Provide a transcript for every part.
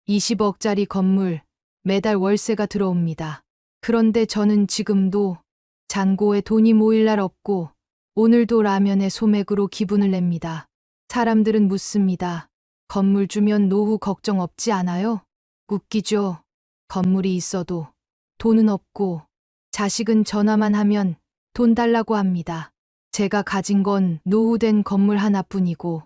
20억짜리 건물, 매달 월세가 들어옵니다. 그런데 저는 지금도 잔고에 돈이 모일 날 없고 오늘도 라면에 소맥으로 기분을 냅니다. 사람들은 묻습니다. 건물 주면 노후 걱정 없지 않아요? 웃기죠. 건물이 있어도 돈은 없고 자식은 전화만 하면 돈 달라고 합니다. 제가 가진 건 노후된 건물 하나뿐이고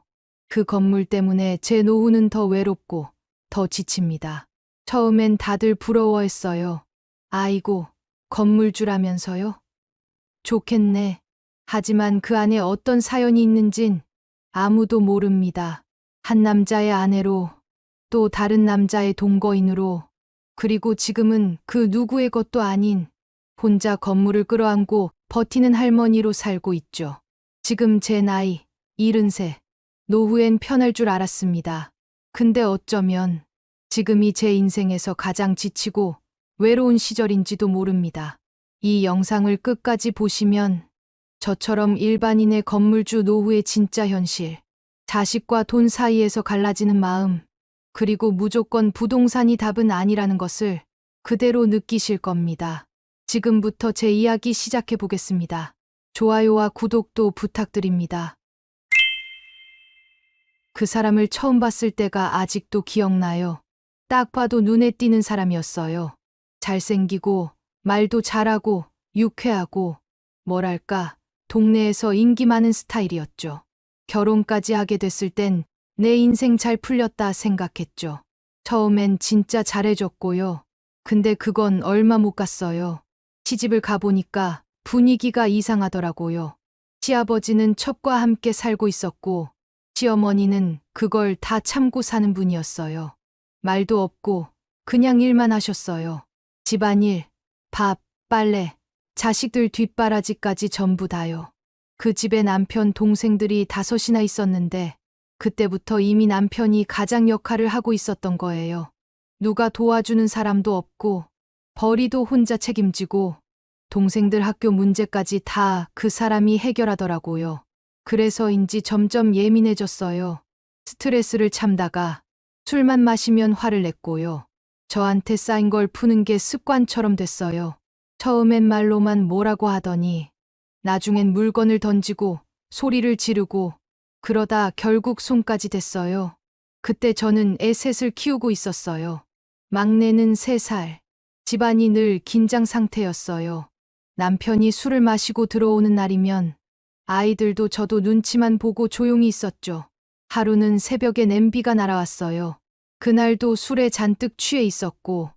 그 건물 때문에 제 노후는 더 외롭고 더 지칩니다. 처음엔 다들 부러워했어요. 아이고, 건물주라면서요? 좋겠네. 하지만 그 안에 어떤 사연이 있는진 아무도 모릅니다. 한 남자의 아내로, 또 다른 남자의 동거인으로, 그리고 지금은 그 누구의 것도 아닌 혼자 건물을 끌어안고 버티는 할머니로 살고 있죠. 지금 제 나이, 73. 노후엔 편할 줄 알았습니다. 근데 어쩌면 지금이 제 인생에서 가장 지치고 외로운 시절인지도 모릅니다. 이 영상을 끝까지 보시면 저처럼 일반인의 건물주 노후의 진짜 현실, 자식과 돈 사이에서 갈라지는 마음, 그리고 무조건 부동산이 답은 아니라는 것을 그대로 느끼실 겁니다. 지금부터 제 이야기 시작해 보겠습니다. 좋아요와 구독도 부탁드립니다. 그 사람을 처음 봤을 때가 아직도 기억나요. 딱 봐도 눈에 띄는 사람이었어요. 잘생기고, 말도 잘하고, 유쾌하고, 뭐랄까, 동네에서 인기 많은 스타일이었죠. 결혼까지 하게 됐을 땐 내 인생 잘 풀렸다 생각했죠. 처음엔 진짜 잘해줬고요. 근데 그건 얼마 못 갔어요. 시집을 가보니까 분위기가 이상하더라고요. 시아버지는 첩과 함께 살고 있었고, 시어머니는 그걸 다 참고 사는 분이었어요. 말도 없고 그냥 일만 하셨어요. 집안일, 밥, 빨래, 자식들 뒷바라지까지 전부 다요. 그 집에 남편 동생들이 5이나 있었는데 그때부터 이미 남편이 가장 역할을 하고 있었던 거예요. 누가 도와주는 사람도 없고 벌이도 혼자 책임지고 동생들 학교 문제까지 다 그 사람이 해결하더라고요. 그래서인지 점점 예민해졌어요. 스트레스를 참다가 술만 마시면 화를 냈고요. 저한테 쌓인 걸 푸는 게 습관처럼 됐어요. 처음엔 말로만 뭐라고 하더니 나중엔 물건을 던지고 소리를 지르고 그러다 결국 손까지 댔어요. 그때 저는 애 셋을 키우고 있었어요. 막내는 3살. 집안이 늘 긴장 상태였어요. 남편이 술을 마시고 들어오는 날이면 아이들도 저도 눈치만 보고 조용히 있었죠. 하루는 새벽에 냄비가 날아왔어요. 그날도 술에 잔뜩 취해 있었고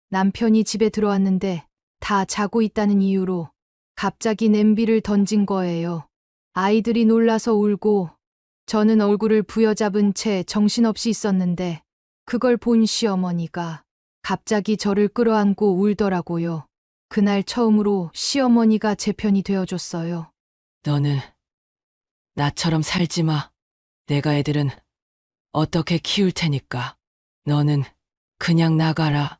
남편이 집에 들어왔는데 다 자고 있다는 이유로 갑자기 냄비를 던진 거예요. 아이들이 놀라서 울고 저는 얼굴을 부여잡은 채 정신없이 있었는데 그걸 본 시어머니가 갑자기 저를 끌어안고 울더라고요. 그날 처음으로 시어머니가 제 편이 되어줬어요. 너는 나처럼 살지 마. 내가 애들은 어떻게 키울 테니까. 너는 그냥 나가라.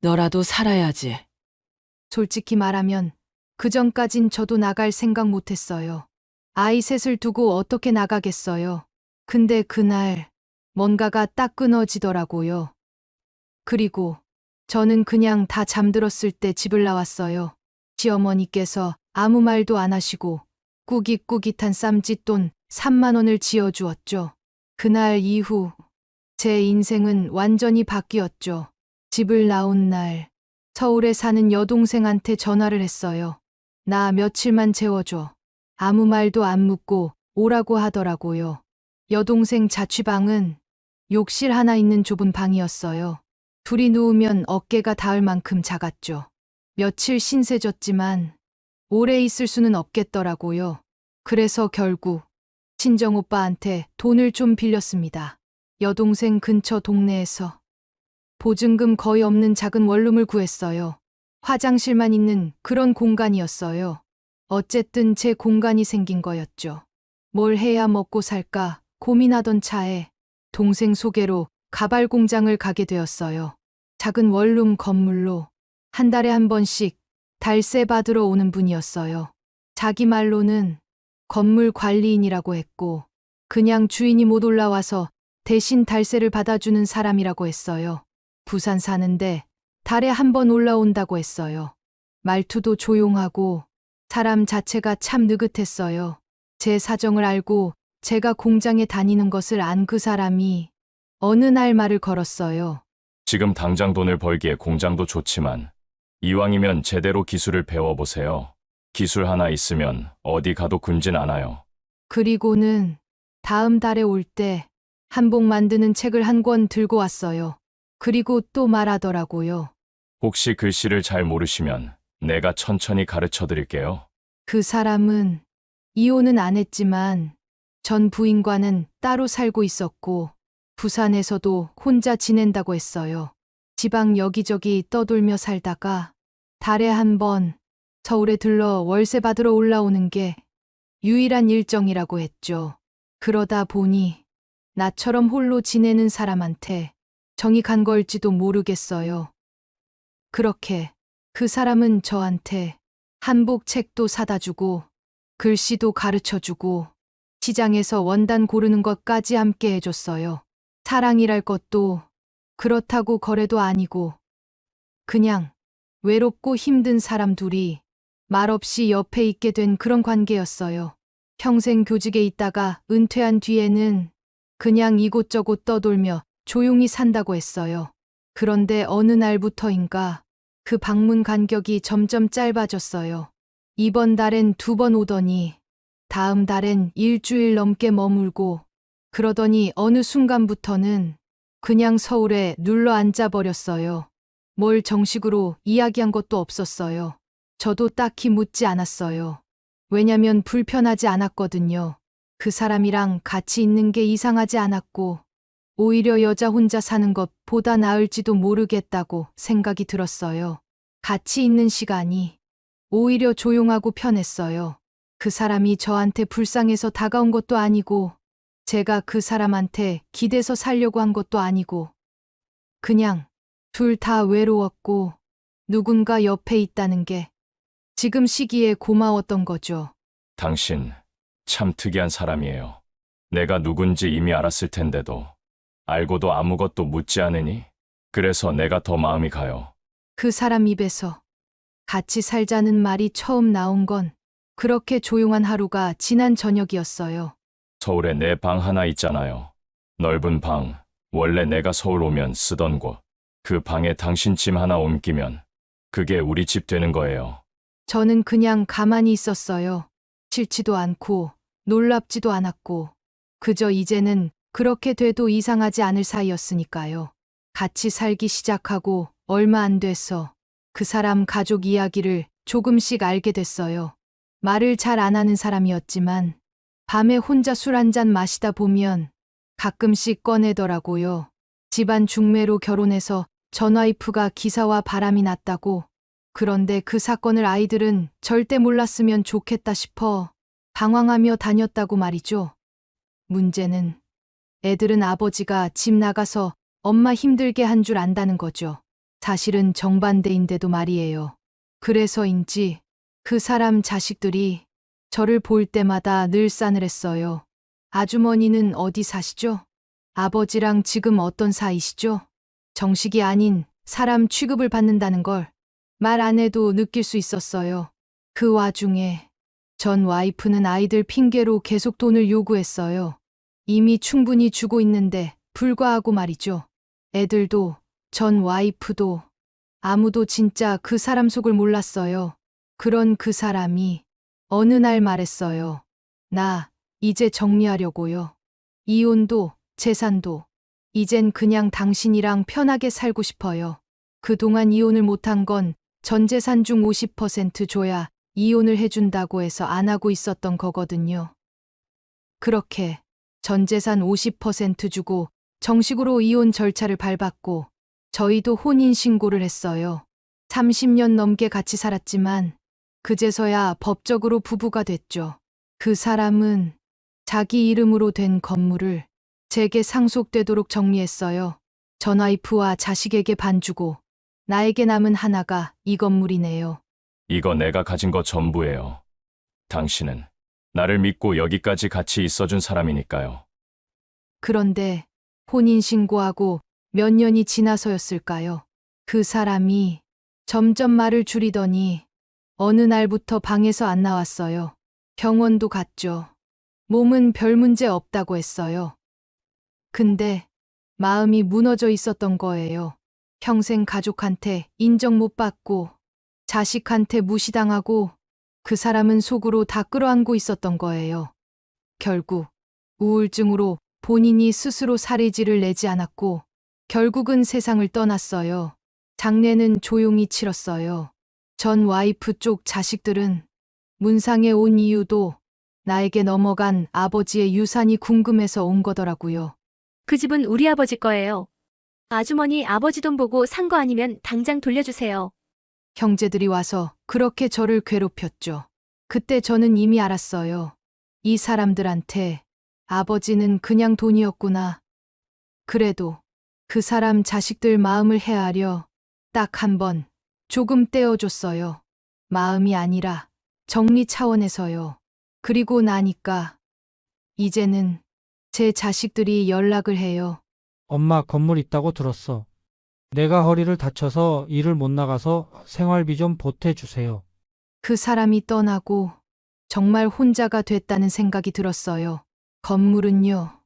너라도 살아야지. 솔직히 말하면 그전까진 저도 나갈 생각 못했어요. 아이 셋을 두고 어떻게 나가겠어요. 근데 그날 뭔가가 딱 끊어지더라고요. 그리고 저는 그냥 다 잠들었을 때 집을 나왔어요. 시어머니께서 아무 말도 안 하시고 꾸깃꾸깃한 쌈짓돈 3만 원을 지어주었죠. 그날 이후 제 인생은 완전히 바뀌었죠. 집을 나온 날 서울에 사는 여동생한테 전화를 했어요. 나 며칠만 재워줘. 아무 말도 안 묻고 오라고 하더라고요. 여동생 자취방은 욕실 하나 있는 좁은 방이었어요. 둘이 누우면 어깨가 닿을 만큼 작았죠. 며칠 신세졌지만 오래 있을 수는 없겠더라고요. 그래서 결국 친정오빠한테 돈을 좀 빌렸습니다. 여동생 근처 동네에서 보증금 거의 없는 작은 원룸을 구했어요. 화장실만 있는 그런 공간이었어요. 어쨌든 제 공간이 생긴 거였죠. 뭘 해야 먹고 살까 고민하던 차에 동생 소개로 가발 공장을 가게 되었어요. 작은 원룸 건물로 한 달에 한 번씩 달세 받으러 오는 분이었어요. 자기 말로는 건물 관리인이라고 했고 그냥 주인이 못 올라와서 대신 달세를 받아주는 사람이라고 했어요. 부산 사는데 달에 한 번 올라온다고 했어요. 말투도 조용하고 사람 자체가 참 느긋했어요. 제 사정을 알고 제가 공장에 다니는 것을 안 그 사람이 어느 날 말을 걸었어요. 지금 당장 돈을 벌기에 공장도 좋지만 이왕이면 제대로 기술을 배워보세요. 기술 하나 있으면 어디 가도 굶진 않아요. 그리고는 다음 달에 올 때 한복 만드는 책을 한 권 들고 왔어요. 그리고 또 말하더라고요. 혹시 글씨를 잘 모르시면 내가 천천히 가르쳐 드릴게요. 그 사람은 이혼은 안 했지만 전 부인과는 따로 살고 있었고 부산에서도 혼자 지낸다고 했어요. 지방 여기저기 떠돌며 살다가 달에 한 번 서울에 들러 월세 받으러 올라오는 게 유일한 일정이라고 했죠. 그러다 보니 나처럼 홀로 지내는 사람한테 정이 간 걸지도 모르겠어요. 그렇게 그 사람은 저한테 한복 책도 사다 주고 글씨도 가르쳐 주고 시장에서 원단 고르는 것까지 함께 해줬어요. 사랑이랄 것도 그렇다고 거래도 아니고 그냥 외롭고 힘든 사람 둘이 말없이 옆에 있게 된 그런 관계였어요. 평생 교직에 있다가 은퇴한 뒤에는 그냥 이곳저곳 떠돌며 조용히 산다고 했어요. 그런데 어느 날부터인가 그 방문 간격이 점점 짧아졌어요. 이번 달엔 2번 오더니 다음 달엔 일주일 넘게 머물고 그러더니 어느 순간부터는 그냥 서울에 눌러 앉아 버렸어요. 뭘 정식으로 이야기한 것도 없었어요. 저도 딱히 묻지 않았어요. 왜냐면 불편하지 않았거든요. 그 사람이랑 같이 있는 게 이상하지 않았고 오히려 여자 혼자 사는 것보다 나을지도 모르겠다고 생각이 들었어요. 같이 있는 시간이 오히려 조용하고 편했어요. 그 사람이 저한테 불쌍해서 다가온 것도 아니고 제가 그 사람한테 기대서 살려고 한 것도 아니고 그냥 둘 다 외로웠고 누군가 옆에 있다는 게 지금 시기에 고마웠던 거죠. 당신 참 특이한 사람이에요. 내가 누군지 이미 알았을 텐데도 알고도 아무것도 묻지 않으니 그래서 내가 더 마음이 가요. 그 사람 입에서 같이 살자는 말이 처음 나온 건 그렇게 조용한 하루가 지난 저녁이었어요. 서울에 내 방 하나 있잖아요. 넓은 방, 원래 내가 서울 오면 쓰던 곳. 그 방에 당신 짐 하나 옮기면 그게 우리 집 되는 거예요. 저는 그냥 가만히 있었어요. 싫지도 않고 놀랍지도 않았고 그저 이제는 그렇게 돼도 이상하지 않을 사이였으니까요. 같이 살기 시작하고 얼마 안 돼서 그 사람 가족 이야기를 조금씩 알게 됐어요. 말을 잘 안 하는 사람이었지만 밤에 혼자 술 한 잔 마시다 보면 가끔씩 꺼내더라고요. 집안 중매로 결혼해서 전 와이프가 기사와 바람이 났다고. 그런데 그 사건을 아이들은 절대 몰랐으면 좋겠다 싶어 방황하며 다녔다고 말이죠. 문제는 애들은 아버지가 집 나가서 엄마 힘들게 한 줄 안다는 거죠. 사실은 정반대인데도 말이에요. 그래서인지 그 사람 자식들이 저를 볼 때마다 늘 싸늘했어요. 아주머니는 어디 사시죠? 아버지랑 지금 어떤 사이시죠? 정식이 아닌 사람 취급을 받는다는 걸 말 안 해도 느낄 수 있었어요. 그 와중에 전 와이프는 아이들 핑계로 계속 돈을 요구했어요. 이미 충분히 주고 있는데 불구하고 말이죠. 애들도 전 와이프도 아무도 진짜 그 사람 속을 몰랐어요. 그런 그 사람이 어느 날 말했어요. 나 이제 정리하려고요. 이혼도 재산도 이젠 그냥 당신이랑 편하게 살고 싶어요. 그동안 이혼을 못한 건 전 재산 중 50% 줘야 이혼을 해준다고 해서 안 하고 있었던 거거든요. 그렇게 전 재산 50% 주고 정식으로 이혼 절차를 밟았고 저희도 혼인신고를 했어요. 30년 넘게 같이 살았지만 그제서야 법적으로 부부가 됐죠. 그 사람은 자기 이름으로 된 건물을 제게 상속되도록 정리했어요. 전 와이프와 자식에게 반 주고 나에게 남은 하나가 이 건물이네요. 이거 내가 가진 거 전부예요. 당신은 나를 믿고 여기까지 같이 있어준 사람이니까요. 그런데 혼인신고하고 몇 년이 지나서였을까요? 그 사람이 점점 말을 줄이더니 어느 날부터 방에서 안 나왔어요. 병원도 갔죠. 몸은 별 문제 없다고 했어요. 근데 마음이 무너져 있었던 거예요. 평생 가족한테 인정 못 받고 자식한테 무시당하고 그 사람은 속으로 다 끌어안고 있었던 거예요. 결국 우울증으로 본인이 스스로 살해질을 내지 않았고 결국은 세상을 떠났어요. 장례는 조용히 치렀어요. 전 와이프 쪽 자식들은 문상에 온 이유도 나에게 넘어간 아버지의 유산이 궁금해서 온 거더라고요. 그 집은 우리 아버지 거예요. 아주머니 아버지 돈 보고 산 거 아니면 당장 돌려주세요. 형제들이 와서 그렇게 저를 괴롭혔죠. 그때 저는 이미 알았어요. 이 사람들한테 아버지는 그냥 돈이었구나. 그래도 그 사람 자식들 마음을 헤아려 딱 한 번 조금 떼어줬어요. 마음이 아니라 정리 차원에서요. 그리고 나니까 이제는 제 자식들이 연락을 해요. 엄마 건물 있다고 들었어. 내가 허리를 다쳐서 일을 못 나가서 생활비 좀 보태주세요. 그 사람이 떠나고 정말 혼자가 됐다는 생각이 들었어요. 건물은요.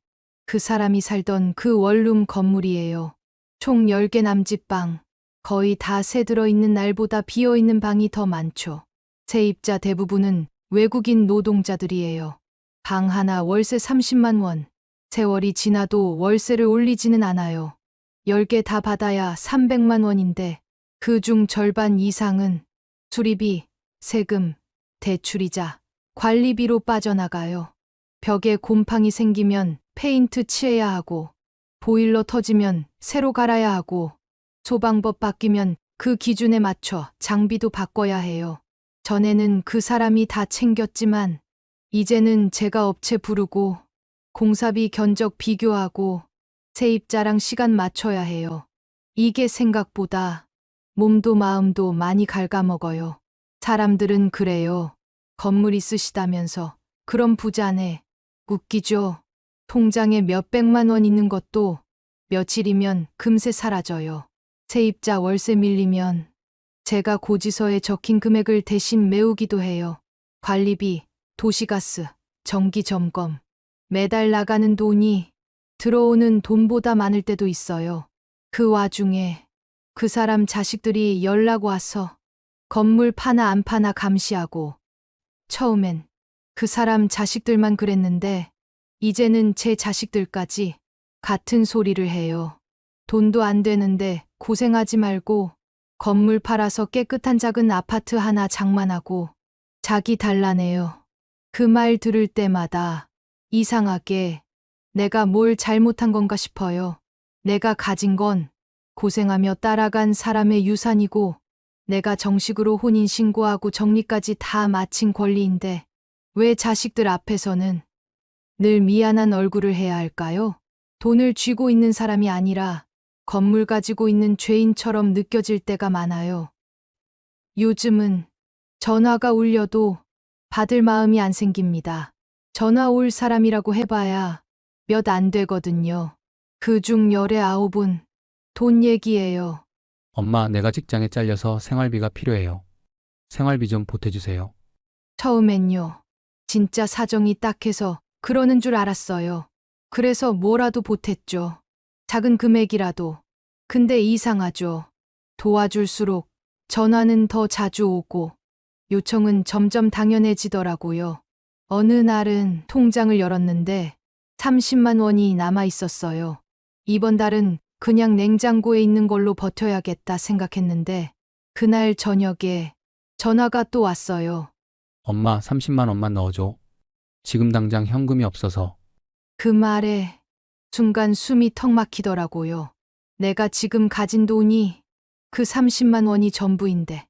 그 사람이 살던 그 원룸 건물이에요. 총 10개 남짓방. 거의 다 새 들어있는 날보다 비어있는 방이 더 많죠. 세입자 대부분은 외국인 노동자들이에요. 방 하나 월세 30만 원. 세월이 지나도 월세를 올리지는 않아요. 10개 다 받아야 300만 원인데 그중 절반 이상은 수리비, 세금, 대출이자 관리비로 빠져나가요. 벽에 곰팡이 생기면 페인트 칠해야 하고 보일러 터지면 새로 갈아야 하고 소방법 바뀌면 그 기준에 맞춰 장비도 바꿔야 해요. 전에는 그 사람이 다 챙겼지만 이제는 제가 업체 부르고 공사비 견적 비교하고 세입자랑 시간 맞춰야 해요. 이게 생각보다 몸도 마음도 많이 갉아먹어요. 사람들은 그래요. 건물 있으시다면서 그럼 부자네. 웃기죠? 통장에 몇백만 원 있는 것도 며칠이면 금세 사라져요. 세입자 월세 밀리면 제가 고지서에 적힌 금액을 대신 메우기도 해요. 관리비, 도시가스, 정기 점검. 매달 나가는 돈이 들어오는 돈보다 많을 때도 있어요. 그 와중에 그 사람 자식들이 연락 와서 건물 파나 안 파나 감시하고 처음엔 그 사람 자식들만 그랬는데 이제는 제 자식들까지 같은 소리를 해요. 돈도 안 되는데 고생하지 말고 건물 팔아서 깨끗한 작은 아파트 하나 장만하고 자기 달라네요. 그 말 들을 때마다 이상하게 내가 뭘 잘못한 건가 싶어요. 내가 가진 건 고생하며 따라간 사람의 유산이고 내가 정식으로 혼인신고하고 정리까지 다 마친 권리인데 왜 자식들 앞에서는 늘 미안한 얼굴을 해야 할까요? 돈을 쥐고 있는 사람이 아니라 건물 가지고 있는 죄인처럼 느껴질 때가 많아요. 요즘은 전화가 울려도 받을 마음이 안 생깁니다. 전화 올 사람이라고 해봐야 몇 안 되거든요. 그중 19은 돈 얘기예요. 엄마, 내가 직장에 잘려서 생활비가 필요해요. 생활비 좀 보태주세요. 처음엔요. 진짜 사정이 딱해서 그러는 줄 알았어요. 그래서 뭐라도 보탰죠. 작은 금액이라도. 근데 이상하죠. 도와줄수록 전화는 더 자주 오고 요청은 점점 당연해지더라고요. 어느 날은 통장을 열었는데 30만 원이 남아 있었어요. 이번 달은 그냥 냉장고에 있는 걸로 버텨야겠다 생각했는데 그날 저녁에 전화가 또 왔어요. 엄마, 30만 원만 넣어줘. 지금 당장 현금이 없어서. 그 말에 순간 숨이 턱 막히더라고요. 내가 지금 가진 돈이 그 30만 원이 전부인데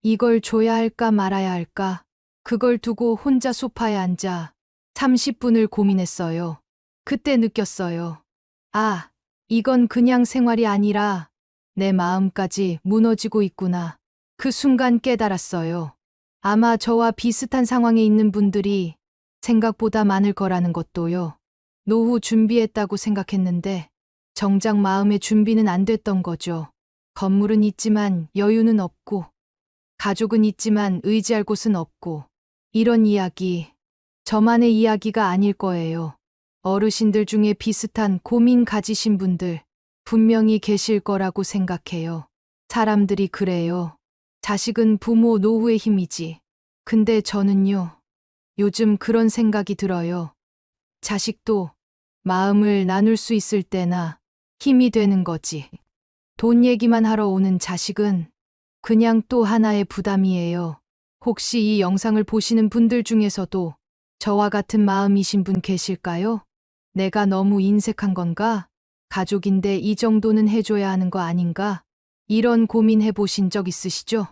이걸 줘야 할까 말아야 할까 그걸 두고 혼자 소파에 앉아 30분을 고민했어요. 그때 느꼈어요. 아, 이건 그냥 생활이 아니라 내 마음까지 무너지고 있구나. 그 순간 깨달았어요. 아마 저와 비슷한 상황에 있는 분들이 생각보다 많을 거라는 것도요. 노후 준비했다고 생각했는데 정작 마음의 준비는 안 됐던 거죠. 건물은 있지만 여유는 없고, 가족은 있지만 의지할 곳은 없고, 이런 이야기, 저만의 이야기가 아닐 거예요. 어르신들 중에 비슷한 고민 가지신 분들 분명히 계실 거라고 생각해요. 사람들이 그래요. 자식은 부모 노후의 힘이지. 근데 저는요, 요즘 그런 생각이 들어요. 자식도 마음을 나눌 수 있을 때나 힘이 되는 거지. 돈 얘기만 하러 오는 자식은 그냥 또 하나의 부담이에요. 혹시 이 영상을 보시는 분들 중에서도 저와 같은 마음이신 분 계실까요? 내가 너무 인색한 건가? 가족인데 이 정도는 해줘야 하는 거 아닌가? 이런 고민해 보신 적 있으시죠?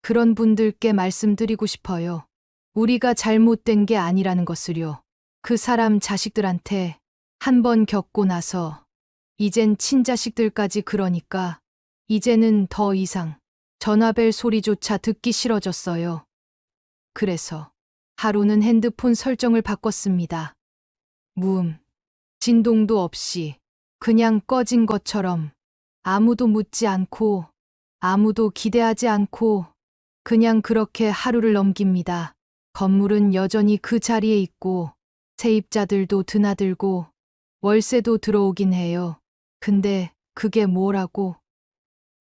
그런 분들께 말씀드리고 싶어요. 우리가 잘못된 게 아니라는 것을요. 그 사람 자식들한테 한 번 겪고 나서 이젠 친자식들까지 그러니까 이제는 더 이상 전화벨 소리조차 듣기 싫어졌어요. 그래서 하루는 핸드폰 설정을 바꿨습니다. 무음, 진동도 없이 그냥 꺼진 것처럼 아무도 묻지 않고 아무도 기대하지 않고 그냥 그렇게 하루를 넘깁니다. 건물은 여전히 그 자리에 있고 세입자들도 드나들고 월세도 들어오긴 해요. 근데 그게 뭐라고?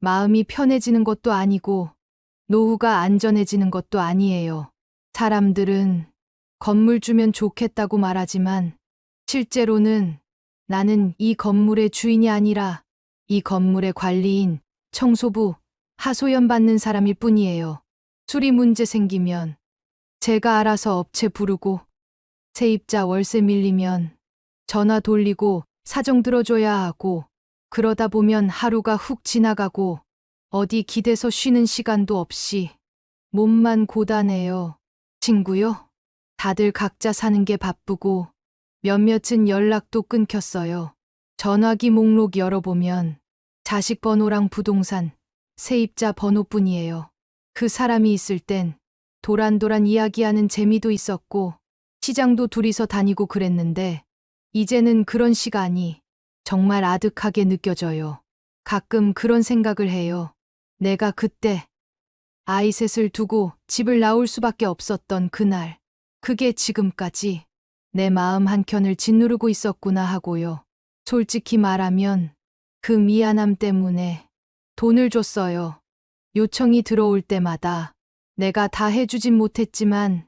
마음이 편해지는 것도 아니고 노후가 안전해지는 것도 아니에요. 사람들은 건물 주면 좋겠다고 말하지만 실제로는 나는 이 건물의 주인이 아니라 이 건물의 관리인, 청소부, 하소연 받는 사람일 뿐이에요. 수리 문제 생기면 제가 알아서 업체 부르고 세입자 월세 밀리면 전화 돌리고 사정 들어줘야 하고 그러다 보면 하루가 훅 지나가고 어디 기대서 쉬는 시간도 없이 몸만 고단해요. 친구요? 다들 각자 사는 게 바쁘고 몇몇은 연락도 끊겼어요. 전화기 목록 열어보면 자식 번호랑 부동산, 세입자 번호뿐이에요. 그 사람이 있을 땐 도란도란 이야기하는 재미도 있었고 시장도 둘이서 다니고 그랬는데 이제는 그런 시간이 정말 아득하게 느껴져요. 가끔 그런 생각을 해요. 내가 그때 아이 셋을 두고 집을 나올 수밖에 없었던 그날, 그게 지금까지 내 마음 한켠을 짓누르고 있었구나 하고요. 솔직히 말하면 그 미안함 때문에 돈을 줬어요. 요청이 들어올 때마다 내가 다 해주진 못했지만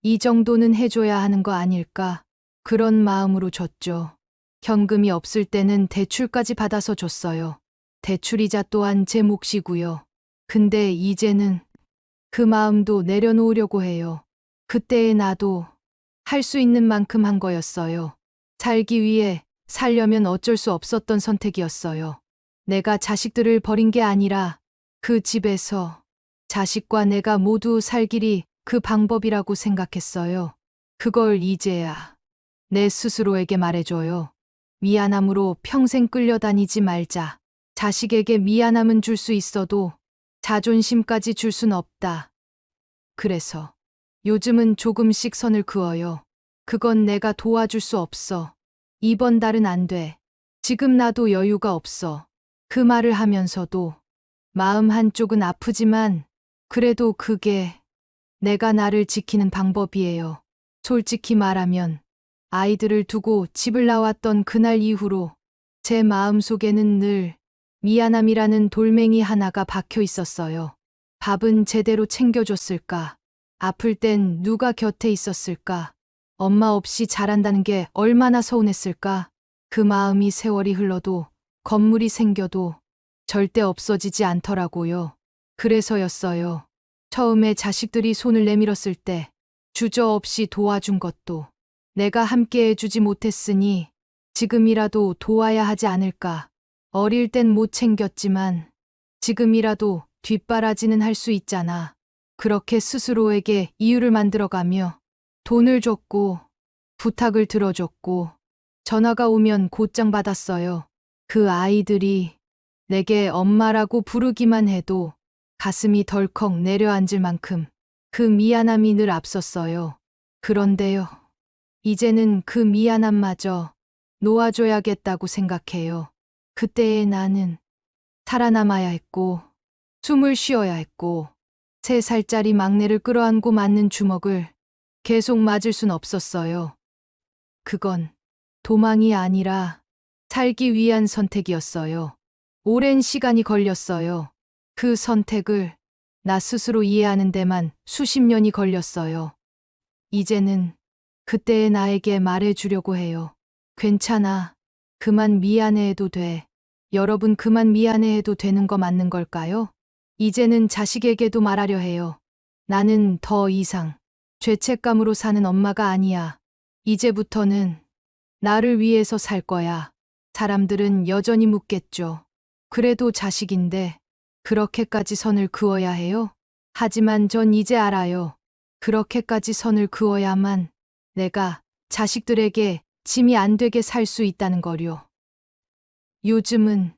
이 정도는 해줘야 하는 거 아닐까? 그런 마음으로 줬죠. 현금이 없을 때는 대출까지 받아서 줬어요. 대출이자 또한 제 몫이고요. 근데 이제는 그 마음도 내려놓으려고 해요. 그때의 나도 할 수 있는 만큼 한 거였어요. 살기 위해 살려면 어쩔 수 없었던 선택이었어요. 내가 자식들을 버린 게 아니라 그 집에서 자식과 내가 모두 살 길이 그 방법이라고 생각했어요. 그걸 이제야 내 스스로에게 말해줘요. 미안함으로 평생 끌려다니지 말자. 자식에게 미안함은 줄 수 있어도 자존심까지 줄 순 없다. 그래서 요즘은 조금씩 선을 그어요. 그건 내가 도와줄 수 없어. 이번 달은 안 돼. 지금 나도 여유가 없어. 그 말을 하면서도 마음 한쪽은 아프지만 그래도 그게 내가 나를 지키는 방법이에요. 솔직히 말하면 아이들을 두고 집을 나왔던 그날 이후로 제 마음속에는 늘 미안함이라는 돌멩이 하나가 박혀 있었어요. 밥은 제대로 챙겨줬을까? 아플 땐 누가 곁에 있었을까? 엄마 없이 자란다는 게 얼마나 서운했을까? 그 마음이 세월이 흘러도 건물이 생겨도 절대 없어지지 않더라고요. 그래서였어요. 처음에 자식들이 손을 내밀었을 때 주저없이 도와준 것도 내가 함께 해주지 못했으니 지금이라도 도와야 하지 않을까. 어릴 땐 못 챙겼지만 지금이라도 뒷바라지는 할 수 있잖아. 그렇게 스스로에게 이유를 만들어가며 돈을 줬고 부탁을 들어줬고 전화가 오면 곧장 받았어요. 그 아이들이 내게 엄마라고 부르기만 해도 가슴이 덜컥 내려앉을 만큼 그 미안함이 늘 앞섰어요. 그런데요. 이제는 그 미안함마저 놓아줘야겠다고 생각해요. 그때의 나는 살아남아야 했고, 숨을 쉬어야 했고, 3살짜리 막내를 끌어안고 맞는 주먹을 계속 맞을 순 없었어요. 그건 도망이 아니라 살기 위한 선택이었어요. 오랜 시간이 걸렸어요. 그 선택을 나 스스로 이해하는 데만 수십 년이 걸렸어요. 이제는 그때의 나에게 말해주려고 해요. 괜찮아. 그만 미안해해도 돼. 여러분 그만 미안해해도 되는 거 맞는 걸까요? 이제는 자식에게도 말하려 해요. 나는 더 이상 죄책감으로 사는 엄마가 아니야. 이제부터는 나를 위해서 살 거야. 사람들은 여전히 묻겠죠. 그래도 자식인데 그렇게까지 선을 그어야 해요? 하지만 전 이제 알아요. 그렇게까지 선을 그어야만 내가 자식들에게 짐이 안 되게 살 수 있다는 거요. 요즘은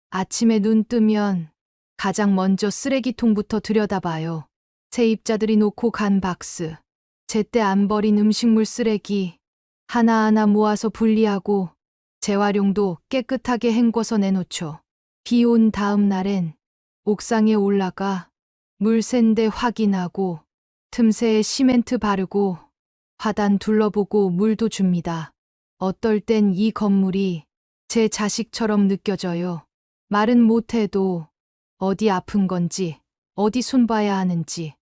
아침에 눈 뜨면 가장 먼저 쓰레기통부터 들여다봐요. 세입자들이 놓고 간 박스, 제때 안 버린 음식물 쓰레기, 하나하나 모아서 분리하고 재활용도 깨끗하게 헹궈서 내놓죠. 비 온 다음 날엔 옥상에 올라가 물 샌데 확인하고 틈새에 시멘트 바르고 화단 둘러보고 물도 줍니다. 어떨 땐 이 건물이 제 자식처럼 느껴져요. 말은 못해도 어디 아픈 건지, 어디 손봐야 하는지,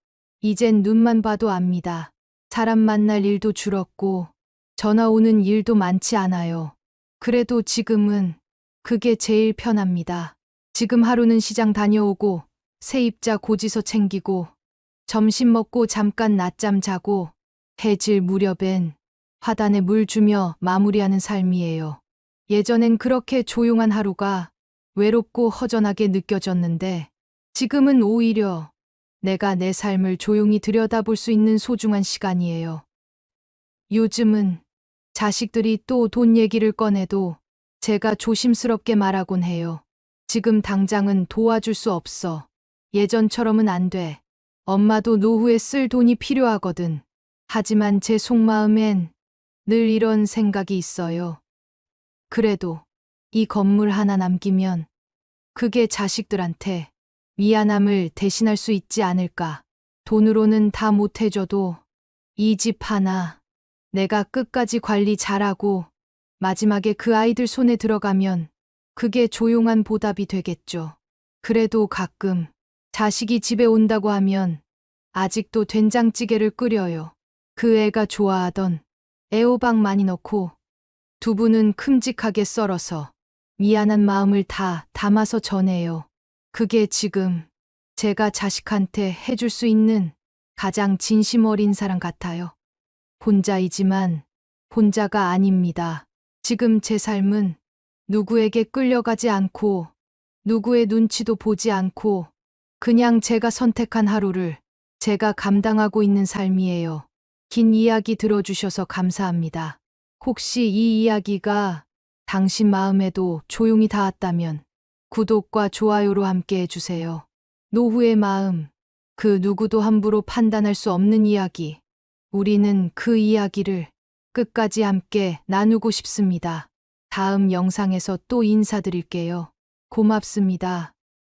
이젠 눈만 봐도 압니다. 사람 만날 일도 줄었고, 전화 오는 일도 많지 않아요. 그래도 지금은 그게 제일 편합니다. 지금 하루는 시장 다녀오고, 세입자 고지서 챙기고, 점심 먹고 잠깐 낮잠 자고, 해질 무렵엔 화단에 물 주며 마무리하는 삶이에요. 예전엔 그렇게 조용한 하루가 외롭고 허전하게 느껴졌는데 지금은 오히려 내가 내 삶을 조용히 들여다볼 수 있는 소중한 시간이에요. 요즘은 자식들이 또 돈 얘기를 꺼내도 제가 조심스럽게 말하곤 해요. 지금 당장은 도와줄 수 없어. 예전처럼은 안 돼. 엄마도 노후에 쓸 돈이 필요하거든. 하지만 제 속마음엔 늘 이런 생각이 있어요. 그래도 이 건물 하나 남기면 그게 자식들한테 미안함을 대신할 수 있지 않을까. 돈으로는 다 못해줘도 이 집 하나 내가 끝까지 관리 잘하고 마지막에 그 아이들 손에 들어가면 그게 조용한 보답이 되겠죠. 그래도 가끔 자식이 집에 온다고 하면 아직도 된장찌개를 끓여요. 그 애가 좋아하던 애호박 많이 넣고 두부는 큼직하게 썰어서 미안한 마음을 다 담아서 전해요. 그게 지금 제가 자식한테 해줄 수 있는 가장 진심 어린 사랑 같아요. 혼자이지만 혼자가 아닙니다. 지금 제 삶은 누구에게 끌려가지 않고 누구의 눈치도 보지 않고 그냥 제가 선택한 하루를 제가 감당하고 있는 삶이에요. 긴 이야기 들어주셔서 감사합니다. 혹시 이 이야기가 당신 마음에도 조용히 닿았다면 구독과 좋아요로 함께 해주세요. 노후의 마음, 그 누구도 함부로 판단할 수 없는 이야기. 우리는 그 이야기를 끝까지 함께 나누고 싶습니다. 다음 영상에서 또 인사드릴게요. 고맙습니다.